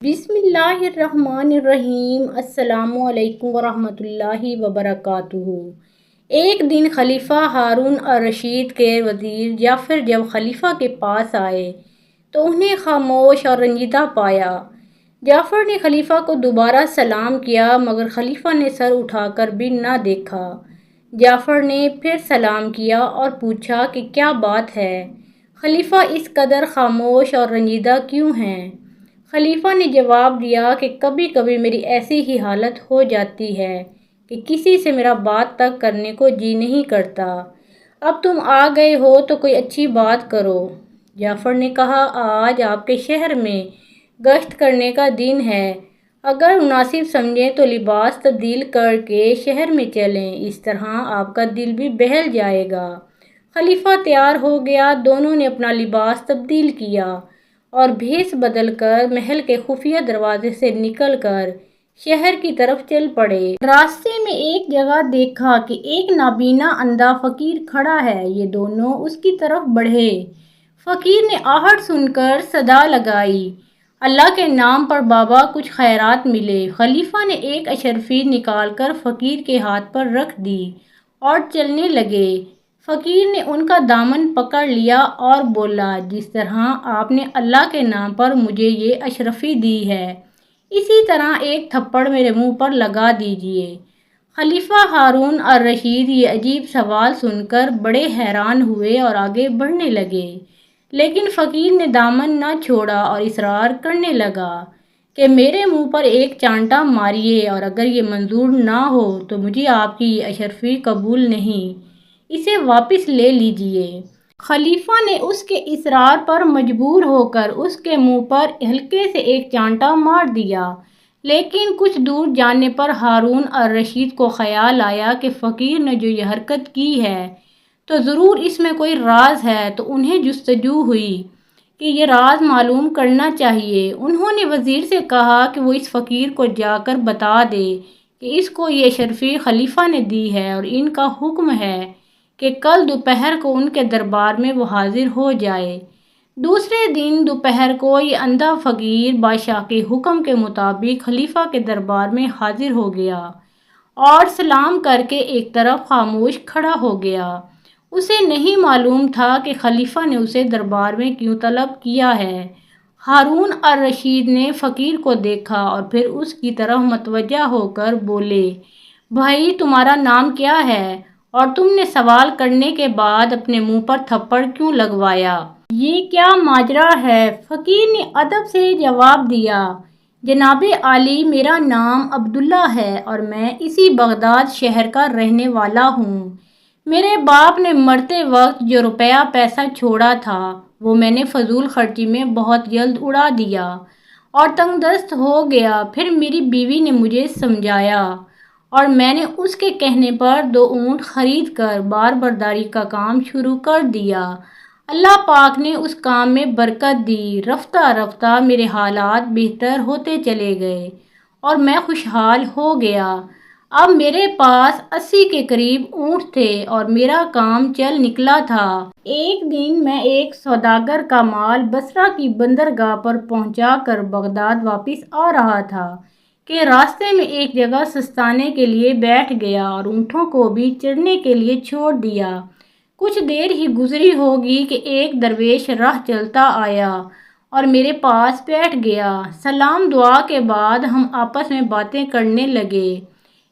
بسم اللہ الرحمن الرحیم۔ السلام علیکم ورحمۃ اللہ وبرکاتہ۔ ایک دن خلیفہ ہارون الرشید کے وزیر جعفر جب خلیفہ کے پاس آئے تو انہیں خاموش اور رنجیدہ پایا۔ جعفر نے خلیفہ کو دوبارہ سلام کیا مگر خلیفہ نے سر اٹھا کر بھی نہ دیکھا۔ جعفر نے پھر سلام کیا اور پوچھا کہ کیا بات ہے؟ خلیفہ اس قدر خاموش اور رنجیدہ کیوں ہیں؟ خلیفہ نے جواب دیا کہ کبھی کبھی میری ایسی ہی حالت ہو جاتی ہے کہ کسی سے میرا بات تک کرنے کو جی نہیں کرتا۔ اب تم آ گئے ہو تو کوئی اچھی بات کرو۔ جعفر نے کہا، آج آپ کے شہر میں گشت کرنے کا دن ہے۔ اگر مناسب سمجھیں تو لباس تبدیل کر کے شہر میں چلیں، اس طرح آپ کا دل بھی بہل جائے گا۔ خلیفہ تیار ہو گیا۔ دونوں نے اپنا لباس تبدیل کیا اور بھیس بدل کر محل کے خفیہ دروازے سے نکل کر شہر کی طرف چل پڑے۔ راستے میں ایک جگہ دیکھا کہ ایک نابینا اندھا فقیر کھڑا ہے۔ یہ دونوں اس کی طرف بڑھے۔ فقیر نے آہٹ سن کر صدا لگائی، اللہ کے نام پر بابا کچھ خیرات ملے۔ خلیفہ نے ایک اشرفی نکال کر فقیر کے ہاتھ پر رکھ دی اور چلنے لگے۔ فقیر نے ان کا دامن پکڑ لیا اور بولا، جس طرح آپ نے اللہ کے نام پر مجھے یہ اشرفی دی ہے، اسی طرح ایک تھپڑ میرے منہ پر لگا دیجئے۔ خلیفہ ہارون الرشید یہ عجیب سوال سن کر بڑے حیران ہوئے اور آگے بڑھنے لگے، لیکن فقیر نے دامن نہ چھوڑا اور اصرار کرنے لگا کہ میرے منہ پر ایک چانٹا ماریے اور اگر یہ منظور نہ ہو تو مجھے آپ کی یہ اشرفی قبول نہیں، اسے واپس لے لیجئے۔ خلیفہ نے اس کے اصرار پر مجبور ہو کر اس کے منہ پر ہلکے سے ایک چانٹا مار دیا، لیکن کچھ دور جانے پر ہارون الرشید کو خیال آیا کہ فقیر نے جو یہ حرکت کی ہے تو ضرور اس میں کوئی راز ہے، تو انہیں جستجو ہوئی کہ یہ راز معلوم کرنا چاہیے۔ انہوں نے وزیر سے کہا کہ وہ اس فقیر کو جا کر بتا دے کہ اس کو یہ اشرفی خلیفہ نے دی ہے اور ان کا حکم ہے کہ کل دوپہر کو ان کے دربار میں وہ حاضر ہو جائے۔ دوسرے دن دوپہر کو یہ اندھا فقیر بادشاہ کے حکم کے مطابق خلیفہ کے دربار میں حاضر ہو گیا اور سلام کر کے ایک طرف خاموش کھڑا ہو گیا۔ اسے نہیں معلوم تھا کہ خلیفہ نے اسے دربار میں کیوں طلب کیا ہے۔ ہارون الرشید نے فقیر کو دیکھا اور پھر اس کی طرف متوجہ ہو کر بولے، بھائی تمہارا نام کیا ہے اور تم نے سوال کرنے کے بعد اپنے منہ پر تھپڑ کیوں لگوایا؟ یہ کیا ماجرا ہے؟ فقیر نے ادب سے جواب دیا، جناب عالی میرا نام عبداللہ ہے اور میں اسی بغداد شہر کا رہنے والا ہوں۔ میرے باپ نے مرتے وقت جو روپیہ پیسہ چھوڑا تھا وہ میں نے فضول خرچی میں بہت جلد اڑا دیا اور تنگ دست ہو گیا۔ پھر میری بیوی نے مجھے سمجھایا اور میں نے اس کے کہنے پر 2 اونٹ خرید کر بار برداری کا کام شروع کر دیا۔ اللہ پاک نے اس کام میں برکت دی۔ رفتہ رفتہ میرے حالات بہتر ہوتے چلے گئے اور میں خوشحال ہو گیا۔ اب میرے پاس 80 کے قریب اونٹ تھے اور میرا کام چل نکلا تھا۔ ایک دن میں ایک سوداگر کا مال بصرہ کی بندرگاہ پر پہنچا کر بغداد واپس آ رہا تھا کہ راستے میں ایک جگہ سستانے کے لیے بیٹھ گیا اور اونٹوں کو بھی چرنے کے لیے چھوڑ دیا۔ کچھ دیر ہی گزری ہوگی کہ ایک درویش راہ چلتا آیا اور میرے پاس بیٹھ گیا۔ سلام دعا کے بعد ہم آپس میں باتیں کرنے لگے،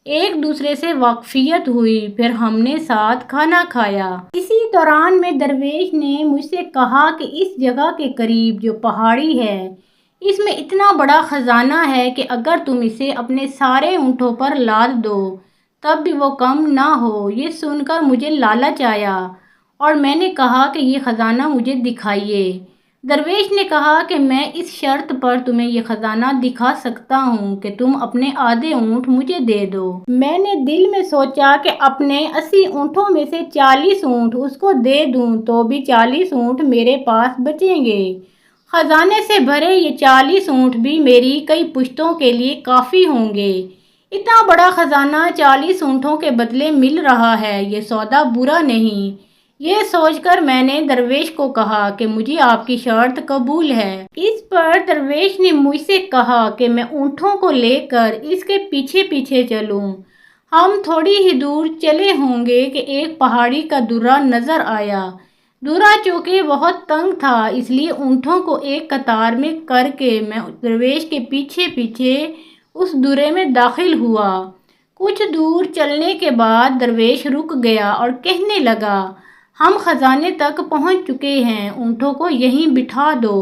ایک دوسرے سے واقفیت ہوئی، پھر ہم نے ساتھ کھانا کھایا۔ اسی دوران میں درویش نے مجھ سے کہا کہ اس جگہ کے قریب جو پہاڑی ہے اس میں اتنا بڑا خزانہ ہے کہ اگر تم اسے اپنے سارے اونٹوں پر لاد دو تب بھی وہ کم نہ ہو۔ یہ سن کر مجھے لالچ آیا اور میں نے کہا کہ یہ خزانہ مجھے دکھائیے۔ درویش نے کہا کہ میں اس شرط پر تمہیں یہ خزانہ دکھا سکتا ہوں کہ تم اپنے آدھے اونٹ مجھے دے دو۔ میں نے دل میں سوچا کہ اپنے 80 اونٹوں میں سے 40 اونٹ اس کو دے دوں تو بھی 40 اونٹ میرے پاس بچیں گے۔ خزانے سے بھرے یہ 40 اونٹ بھی میری کئی پشتوں کے لیے کافی ہوں گے۔ اتنا بڑا خزانہ 40 اونٹوں کے بدلے مل رہا ہے، یہ سودا برا نہیں۔ یہ سوچ کر میں نے درویش کو کہا کہ مجھے آپ کی شرط قبول ہے۔ اس پر درویش نے مجھ سے کہا کہ میں اونٹوں کو لے کر اس کے پیچھے پیچھے چلوں۔ ہم تھوڑی ہی دور چلے ہوں گے کہ ایک پہاڑی کا درہ نظر آیا۔ درہ چونکہ بہت تنگ تھا، اس لیے اونٹوں کو ایک قطار میں کر کے میں درویش کے پیچھے پیچھے اس درے میں داخل ہوا۔ کچھ دور چلنے کے بعد درویش رک گیا اور کہنے لگا، ہم خزانے تک پہنچ چکے ہیں، اونٹوں کو یہیں بٹھا دو۔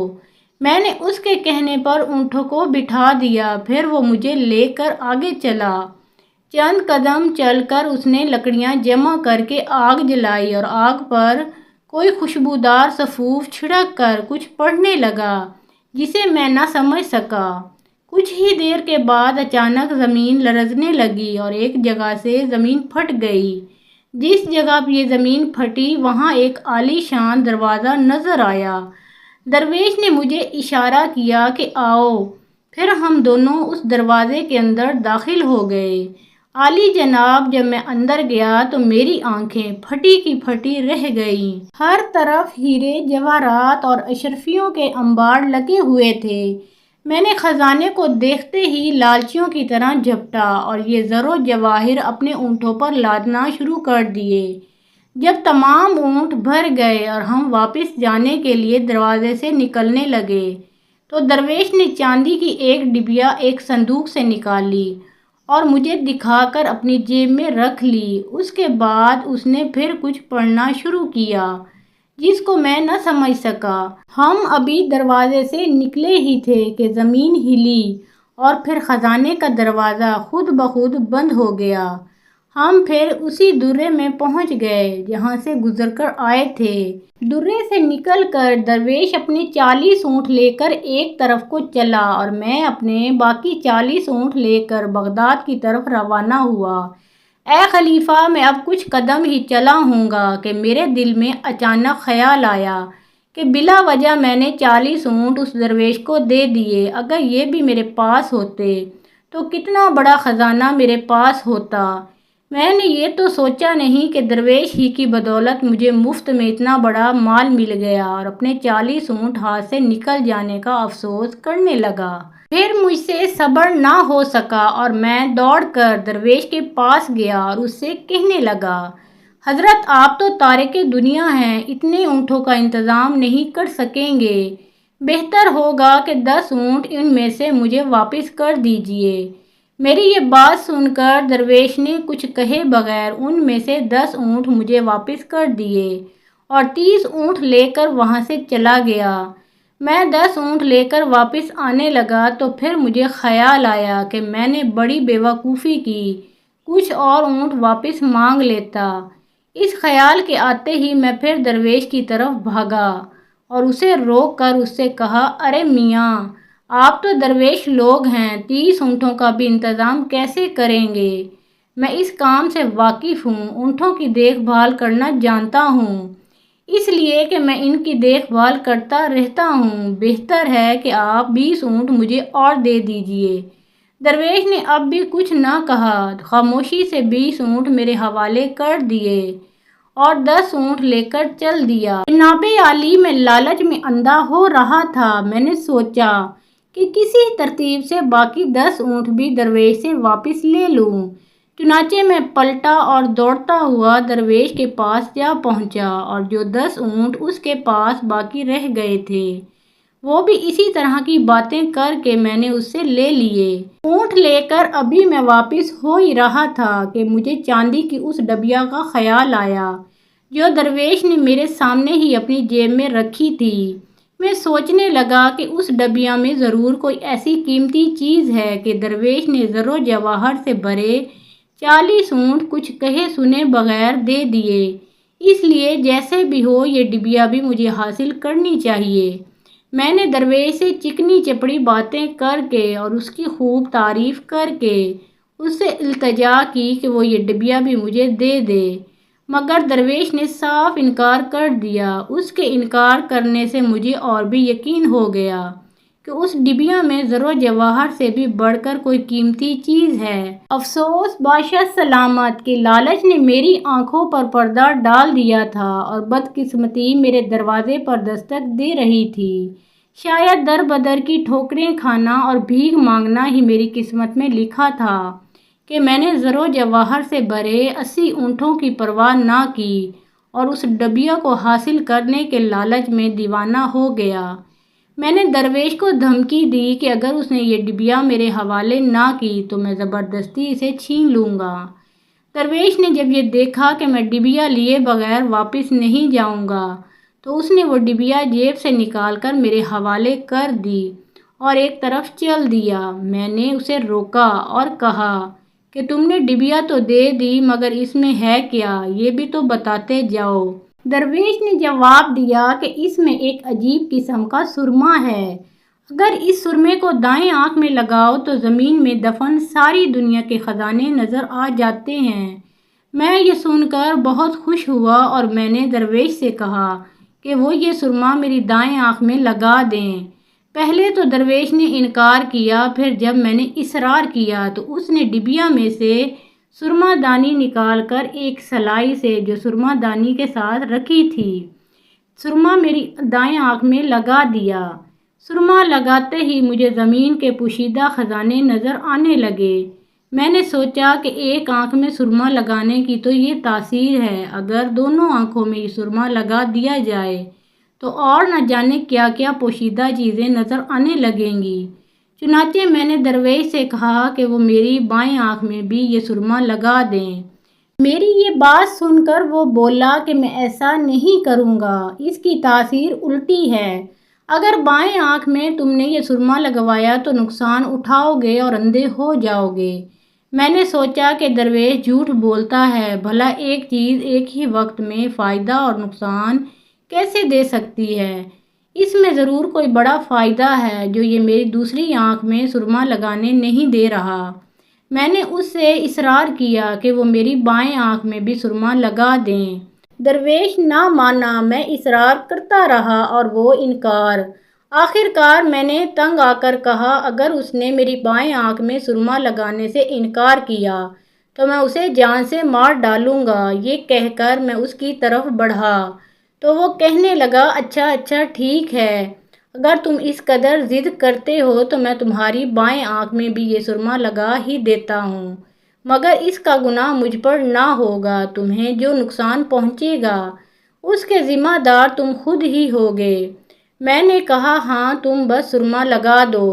میں نے اس کے کہنے پر اونٹوں کو بٹھا دیا، پھر وہ مجھے لے کر آگے چلا۔ چند قدم چل کر اس نے لکڑیاں جمع کر کے آگ جلائی اور آگ پر کوئی خوشبودار سفوف چھڑک کر کچھ پڑھنے لگا جسے میں نہ سمجھ سکا۔ کچھ ہی دیر کے بعد اچانک زمین لرزنے لگی اور ایک جگہ سے زمین پھٹ گئی۔ جس جگہ یہ زمین پھٹی وہاں ایک عالی شان دروازہ نظر آیا۔ درویش نے مجھے اشارہ کیا کہ آؤ، پھر ہم دونوں اس دروازے کے اندر داخل ہو گئے۔ عالی جناب، جب میں اندر گیا تو میری آنکھیں پھٹی کی پھٹی رہ گئیں۔ ہر طرف ہیرے جواہرات اور اشرفیوں کے انبار لگے ہوئے تھے۔ میں نے خزانے کو دیکھتے ہی لالچیوں کی طرح جھپٹا اور یہ زر و جواہر اپنے اونٹوں پر لادنا شروع کر دیے۔ جب تمام اونٹ بھر گئے اور ہم واپس جانے کے لیے دروازے سے نکلنے لگے تو درویش نے چاندی کی ایک ڈبیا ایک صندوق سے نکالی اور مجھے دکھا کر اپنی جیب میں رکھ لی۔ اس کے بعد اس نے پھر کچھ پڑھنا شروع کیا جس کو میں نہ سمجھ سکا۔ ہم ابھی دروازے سے نکلے ہی تھے کہ زمین ہلی اور پھر خزانے کا دروازہ خود بخود بند ہو گیا۔ ہم پھر اسی درے میں پہنچ گئے جہاں سے گزر کر آئے تھے۔ درے سے نکل کر درویش اپنے 40 اونٹ لے کر ایک طرف کو چلا اور میں اپنے باقی 40 اونٹ لے کر بغداد کی طرف روانہ ہوا۔ اے خلیفہ، میں اب کچھ قدم ہی چلا ہوں گا کہ میرے دل میں اچانک خیال آیا کہ بلا وجہ میں نے 40 اونٹ اس درویش کو دے دیے۔ اگر یہ بھی میرے پاس ہوتے تو کتنا بڑا خزانہ میرے پاس ہوتا۔ میں نے یہ تو سوچا نہیں کہ درویش ہی کی بدولت مجھے مفت میں اتنا بڑا مال مل گیا، اور اپنے 40 اونٹ ہاتھ سے نکل جانے کا افسوس کرنے لگا۔ پھر مجھ سے صبر نہ ہو سکا اور میں دوڑ کر درویش کے پاس گیا اور اس سے کہنے لگا، حضرت آپ تو تارک دنیا ہیں، اتنے اونٹوں کا انتظام نہیں کر سکیں گے، بہتر ہوگا کہ 10 اونٹ ان میں سے مجھے واپس کر دیجئے۔ میری یہ بات سن کر درویش نے کچھ کہے بغیر ان میں سے 10 اونٹ مجھے واپس کر دیے اور 30 اونٹ لے کر وہاں سے چلا گیا۔ میں 10 اونٹ لے کر واپس آنے لگا تو پھر مجھے خیال آیا کہ میں نے بڑی بیوقوفی کی، کچھ اور اونٹ واپس مانگ لیتا۔ اس خیال کے آتے ہی میں پھر درویش کی طرف بھاگا اور اسے روک کر اس سے کہا، ارے میاں، آپ تو درویش لوگ ہیں، 30 اونٹوں کا بھی انتظام کیسے کریں گے؟ میں اس کام سے واقف ہوں، اونٹوں کی دیکھ بھال کرنا جانتا ہوں، اس لیے کہ میں ان کی دیکھ بھال کرتا رہتا ہوں، بہتر ہے کہ آپ 20 اونٹ مجھے اور دے دیجئے۔ درویش نے اب بھی کچھ نہ کہا، خاموشی سے 20 اونٹ میرے حوالے کر دیے اور 10 اونٹ لے کر چل دیا۔ جناب عالی، میں لالچ میں اندھا ہو رہا تھا۔ میں نے سوچا کہ کسی ترتیب سے باقی 10 اونٹ بھی درویش سے واپس لے لوں۔ چنانچہ میں پلٹا اور دوڑتا ہوا درویش کے پاس جا پہنچا اور جو 10 اونٹ اس کے پاس باقی رہ گئے تھے وہ بھی اسی طرح کی باتیں کر کے میں نے اس سے لے لیے۔ اونٹ لے کر ابھی میں واپس ہو ہی رہا تھا کہ مجھے چاندی کی اس ڈبیا کا خیال آیا جو درویش نے میرے سامنے ہی اپنی جیب میں رکھی تھی۔ میں سوچنے لگا کہ اس ڈبیا میں ضرور کوئی ایسی قیمتی چیز ہے کہ درویش نے زر و جواہر سے بھرے 40 اونٹ کچھ کہے سنے بغیر دے دیے، اس لیے جیسے بھی ہو یہ ڈبیا بھی مجھے حاصل کرنی چاہیے۔ میں نے درویش سے چکنی چپڑی باتیں کر کے اور اس کی خوب تعریف کر کے اس سے التجا کی کہ وہ یہ ڈبیا بھی مجھے دے دے، مگر درویش نے صاف انکار کر دیا۔ اس کے انکار کرنے سے مجھے اور بھی یقین ہو گیا کہ اس ڈبیا میں زر و جواہر سے بھی بڑھ کر کوئی قیمتی چیز ہے۔ افسوس بادشاہ سلامت کہ لالچ نے میری آنکھوں پر پردہ ڈال دیا تھا اور بدقسمتی میرے دروازے پر دستک دے رہی تھی۔ شاید در بدر کی ٹھوکریں کھانا اور بھیک مانگنا ہی میری قسمت میں لکھا تھا کہ میں نے زر و جواہر سے بھرے 80 اونٹوں کی پرواہ نہ کی اور اس ڈبیا کو حاصل کرنے کے لالچ میں دیوانہ ہو گیا۔ میں نے درویش کو دھمکی دی کہ اگر اس نے یہ ڈبیا میرے حوالے نہ کی تو میں زبردستی اسے چھین لوں گا۔ درویش نے جب یہ دیکھا کہ میں ڈبیا لیے بغیر واپس نہیں جاؤں گا تو اس نے وہ ڈبیا جیب سے نکال کر میرے حوالے کر دی اور ایک طرف چل دیا۔ میں نے اسے روکا اور کہا کہ تم نے ڈبیا تو دے دی مگر اس میں ہے کیا، یہ بھی تو بتاتے جاؤ۔ درویش نے جواب دیا کہ اس میں ایک عجیب قسم کا سرما ہے، اگر اس سرمے کو دائیں آنکھ میں لگاؤ تو زمین میں دفن ساری دنیا کے خزانے نظر آ جاتے ہیں۔ میں یہ سن کر بہت خوش ہوا اور میں نے درویش سے کہا کہ وہ یہ سرما میری دائیں آنکھ میں لگا دیں۔ پہلے تو درویش نے انکار کیا، پھر جب میں نے اصرار کیا تو اس نے ڈبیا میں سے سرما دانی نکال کر ایک سلائی سے جو سرما دانی کے ساتھ رکھی تھی سرما میری دائیں آنکھ میں لگا دیا۔ سرما لگاتے ہی مجھے زمین کے پوشیدہ خزانے نظر آنے لگے۔ میں نے سوچا کہ ایک آنکھ میں سرما لگانے کی تو یہ تاثیر ہے، اگر دونوں آنکھوں میں یہ سرما لگا دیا جائے تو اور نہ جانے کیا کیا پوشیدہ چیزیں نظر آنے لگیں گی۔ چنانچہ میں نے درویش سے کہا کہ وہ میری بائیں آنکھ میں بھی یہ سرما لگا دیں۔ میری یہ بات سن کر وہ بولا کہ میں ایسا نہیں کروں گا، اس کی تاثیر الٹی ہے۔ اگر بائیں آنکھ میں تم نے یہ سرما لگوایا تو نقصان اٹھاؤ گے اور اندھے ہو جاؤ گے۔ میں نے سوچا کہ درویش جھوٹ بولتا ہے، بھلا ایک چیز ایک ہی وقت میں فائدہ اور نقصان کیسے دے سکتی ہے؟ اس میں ضرور کوئی بڑا فائدہ ہے جو یہ میری دوسری آنکھ میں سرما لگانے نہیں دے رہا۔ میں نے اس سے اصرار کیا کہ وہ میری بائیں آنکھ میں بھی سرما لگا دیں۔ درویش نہ مانا، میں اصرار کرتا رہا اور وہ انکار۔ آخر کار میں نے تنگ آ کر کہا اگر اس نے میری بائیں آنکھ میں سرما لگانے سے انکار کیا تو میں اسے جان سے مار ڈالوں گا۔ یہ کہہ کر میں اس کی طرف بڑھا تو وہ کہنے لگا اچھا اچھا ٹھیک ہے، اگر تم اس قدر ضد کرتے ہو تو میں تمہاری بائیں آنکھ میں بھی یہ سرما لگا ہی دیتا ہوں، مگر اس کا گناہ مجھ پر نہ ہوگا، تمہیں جو نقصان پہنچے گا اس کے ذمہ دار تم خود ہی ہوگے۔ میں نے کہا ہاں تم بس سرما لگا دو۔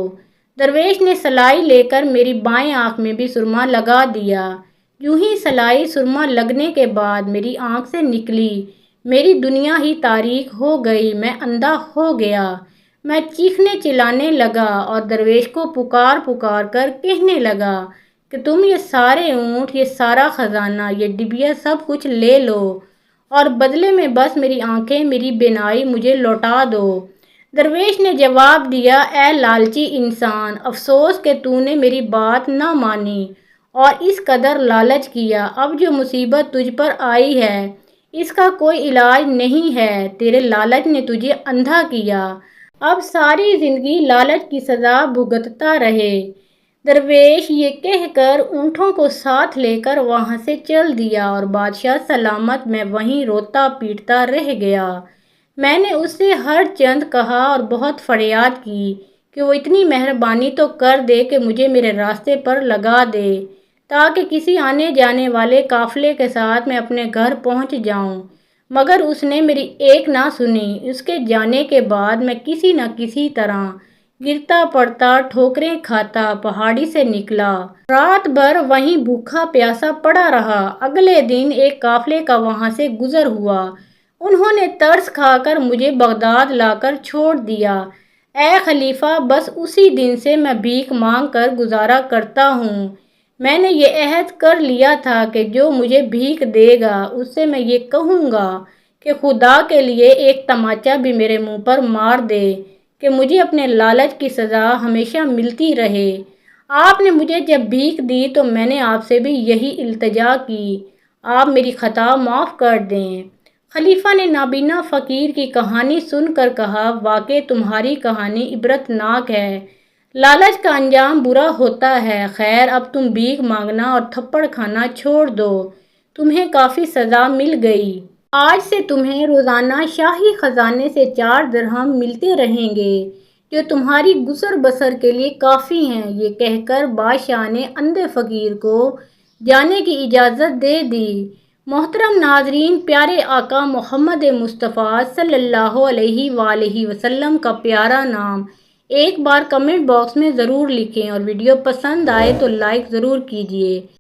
درویش نے سلائی لے کر میری بائیں آنکھ میں بھی سرما لگا دیا۔ یوں ہی سلائی سرما لگنے کے بعد میری آنکھ سے نکلی، میری دنیا ہی تاریک ہو گئی، میں اندھا ہو گیا۔ میں چیخنے چلانے لگا اور درویش کو پکار پکار کر کہنے لگا کہ تم یہ سارے اونٹ، یہ سارا خزانہ، یہ ڈبیا سب کچھ لے لو اور بدلے میں بس میری آنکھیں، میری بینائی مجھے لوٹا دو۔ درویش نے جواب دیا اے لالچی انسان، افسوس کہ تو نے میری بات نہ مانی اور اس قدر لالچ کیا۔ اب جو مصیبت تجھ پر آئی ہے اس کا کوئی علاج نہیں ہے، تیرے لالچ نے تجھے اندھا کیا، اب ساری زندگی لالچ کی سزا بھگتتا رہے۔ درویش یہ کہہ کر اونٹوں کو ساتھ لے کر وہاں سے چل دیا اور بادشاہ سلامت میں وہیں روتا پیٹتا رہ گیا۔ میں نے اس سے ہر چند کہا اور بہت فریاد کی کہ وہ اتنی مہربانی تو کر دے کہ مجھے میرے راستے پر لگا دے تاکہ کسی آنے جانے والے قافلے کے ساتھ میں اپنے گھر پہنچ جاؤں، مگر اس نے میری ایک نہ سنی۔ اس کے جانے کے بعد میں کسی نہ کسی طرح گرتا پڑتا، ٹھوکریں کھاتا پہاڑی سے نکلا، رات بھر وہیں بھوکا پیاسا پڑا رہا۔ اگلے دن ایک قافلے کا وہاں سے گزر ہوا، انہوں نے ترس کھا کر مجھے بغداد لا کر چھوڑ دیا۔ اے خلیفہ، بس اسی دن سے میں بھیک مانگ کر گزارا کرتا ہوں۔ میں نے یہ عہد کر لیا تھا کہ جو مجھے بھیک دے گا اس سے میں یہ کہوں گا کہ خدا کے لیے ایک تماچا بھی میرے منہ پر مار دے کہ مجھے اپنے لالچ کی سزا ہمیشہ ملتی رہے۔ آپ نے مجھے جب بھیک دی تو میں نے آپ سے بھی یہی التجا کی، آپ میری خطا معاف کر دیں۔ خلیفہ نے نابینا فقیر کی کہانی سن کر کہا، واقعی تمہاری کہانی عبرت ناک ہے۔ لالچ کا انجام برا ہوتا ہے۔ خیر اب تم بھیک مانگنا اور تھپڑ کھانا چھوڑ دو، تمہیں کافی سزا مل گئی۔ آج سے تمہیں روزانہ شاہی خزانے سے 4 درہم ملتے رہیں گے، جو تمہاری گزر بسر کے لیے کافی ہیں۔ یہ کہہ کر بادشاہ نے اندھے فقیر کو جانے کی اجازت دے دی۔ محترم ناظرین، پیارے آقا محمد مصطفیٰ صلی اللہ علیہ وآلہ وسلم کا پیارا نام ایک بار کمنٹ باکس میں ضرور لکھیں، اور ویڈیو پسند آئے تو لائک ضرور کیجیے۔